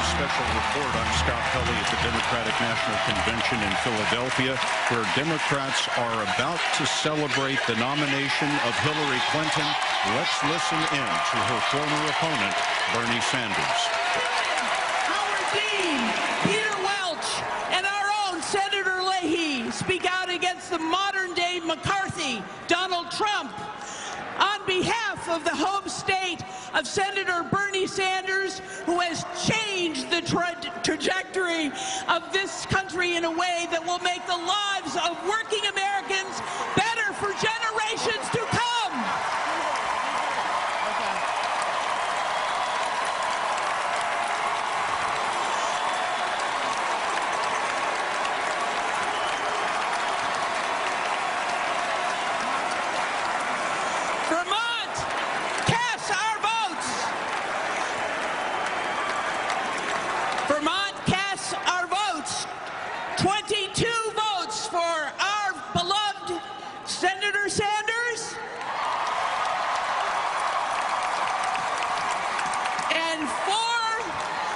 special report. I'm Scott Pelley at the Democratic National Convention in Philadelphia, where Democrats are about to celebrate the nomination of Hillary Clinton. Let's listen in to her former opponent, Bernie Sanders. Howard Dean, Peter Welch, and our own Senator Leahy speak out against the modern-day McCarthy, Donald Trump. On behalf of the home state of Senator Bernie Sanders, who has changed the trajectory of this country in a way that will make the lives of working Americans better for generations to come. Vermont, cast our votes. Vermont casts our votes. 22 votes for our beloved Senator Sanders. And 4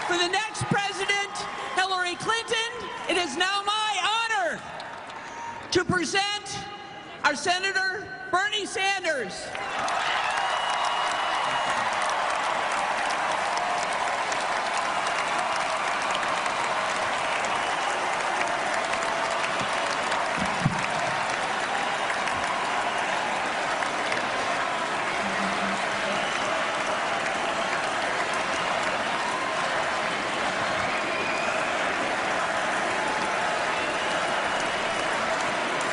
for the next president, Hillary Clinton. It is now my honor to present our Senator Bernie Sanders.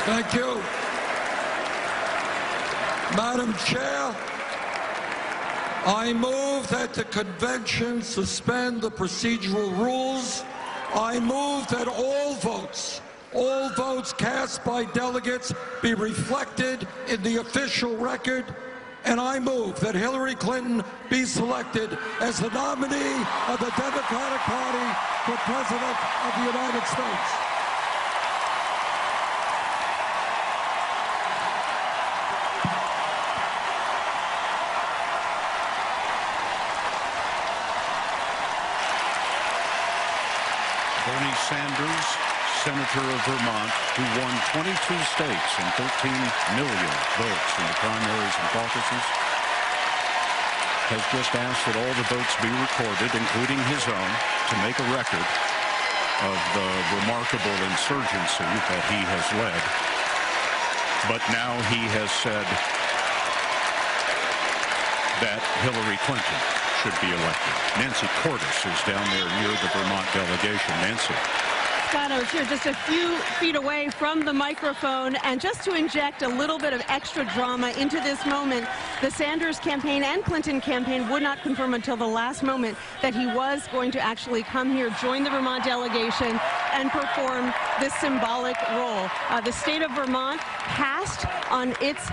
Thank you. Madam Chair, I move that the convention suspend the procedural rules. I move that all votes cast by delegates be reflected in the official record. And I move that Hillary Clinton be selected as the nominee of the Democratic Party for President of the United States. Bernie Sanders, Senator of Vermont, who won 22 states and 13 million votes in the primaries and caucuses, has just asked that all the votes be recorded, including his own, to make a record of the remarkable insurgency that he has led. But now he has said that Hillary Clinton should be elected. Nancy Cordes is down there near the Vermont delegation. Nancy. Scott, I was here just a few feet away from the microphone, and just to inject a little bit of extra drama into this moment, the Sanders campaign and Clinton campaign would not confirm until the last moment that he was going to actually come here, join the Vermont delegation, and perform this symbolic role. The state of Vermont passed on its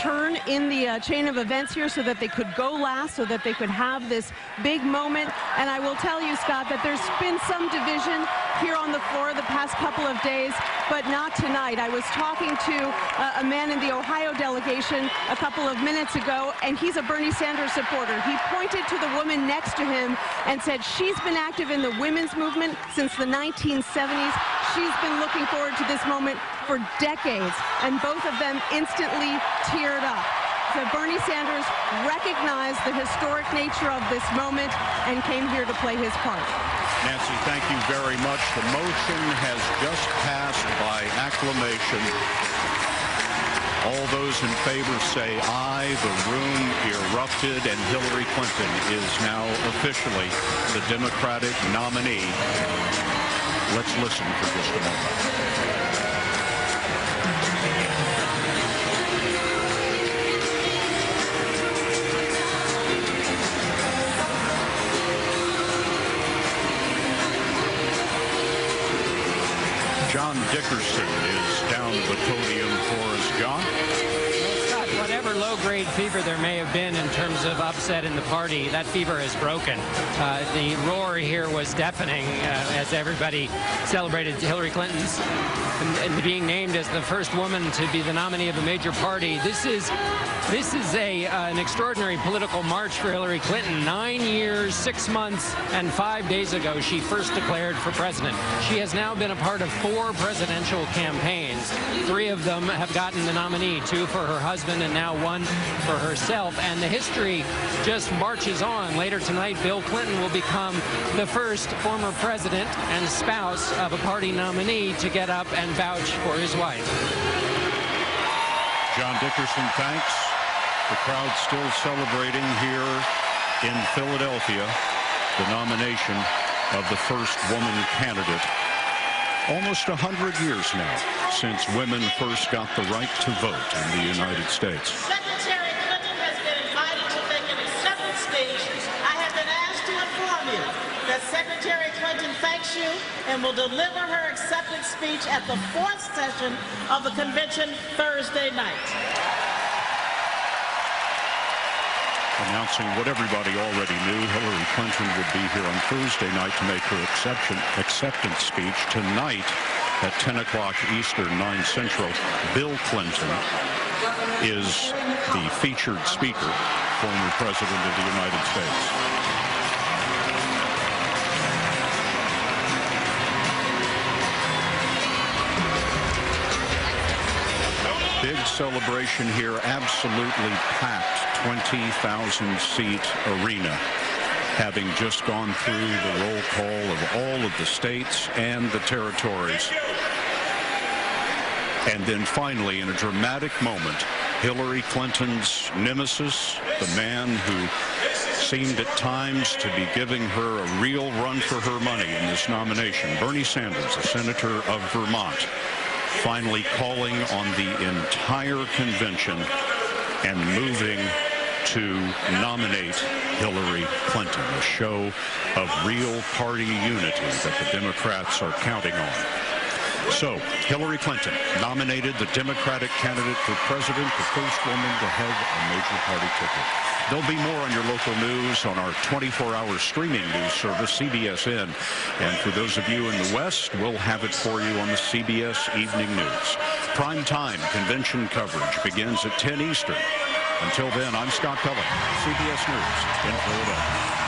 turn in the chain of events here so that they could go last, so that they could have this big moment. And I will tell you, Scott, that there's been some division here on the floor the past couple of days, but not tonight. I was talking to a man in the Ohio delegation a couple of minutes ago, and he's a Bernie Sanders supporter. He pointed to the woman next to him and said she's been active in the women's movement since the 1970s. She's been looking forward to this moment for decades, and both of them instantly teared up. So Bernie Sanders recognized the historic nature of this moment and came here to play his part. Nancy, thank you very much. The motion has just passed by acclamation. All those in favor say aye. The room erupted, and Hillary Clinton is now officially the Democratic nominee. Let's listen for just a moment. John Dickerson is down at the podium for us. John? Scott, whatever low-grade fever there may have been in terms of upset in the party, that fever has broken. The roar here was deafening as everybody celebrated Hillary Clinton's and being named as the first woman to be the nominee of a major party. This is This is an extraordinary political march for Hillary Clinton. 9 years, 6 months, and 5 days ago, she first declared for president. She has now been a part of 4 presidential campaigns. 3 of them have gotten the nominee, 2 for her husband and now 1 for herself. And the history just marches on. Later tonight, Bill Clinton will become the first former president and spouse of a party nominee to get up and vouch for his wife. John Dickerson, thanks. The crowd still celebrating here in Philadelphia the nomination of the first woman candidate. Almost 100 years now since women first got the right to vote in the United States. Secretary Clinton has been invited to make an acceptance speech. I have been asked to inform you that Secretary Clinton thanks you and will deliver her acceptance speech at the 4th session of the convention Thursday night. Announcing what everybody already knew, Hillary Clinton would be here on Thursday night to make her acceptance speech. Tonight at 10 o'clock Eastern, 9 Central, Bill Clinton is the featured speaker, former president of the United States. Big celebration here, absolutely packed 20,000-seat arena, having just gone through the roll call of all of the states and the territories. And then finally, in a dramatic moment, Hillary Clinton's nemesis, the man who seemed at times to be giving her a real run for her money in this nomination, Bernie Sanders, the senator of Vermont, finally calling on the entire convention and moving to nominate Hillary Clinton, a show of real party unity that the Democrats are counting on. So, Hillary Clinton nominated the Democratic candidate for president, the first woman to have a major party ticket. There'll be more on your local news on our 24-hour streaming news service, CBSN. And for those of you in the West, we'll have it for you on the CBS Evening News. Prime time convention coverage begins at 10 Eastern. Until then, I'm Scott Pelley, CBS News in Philadelphia.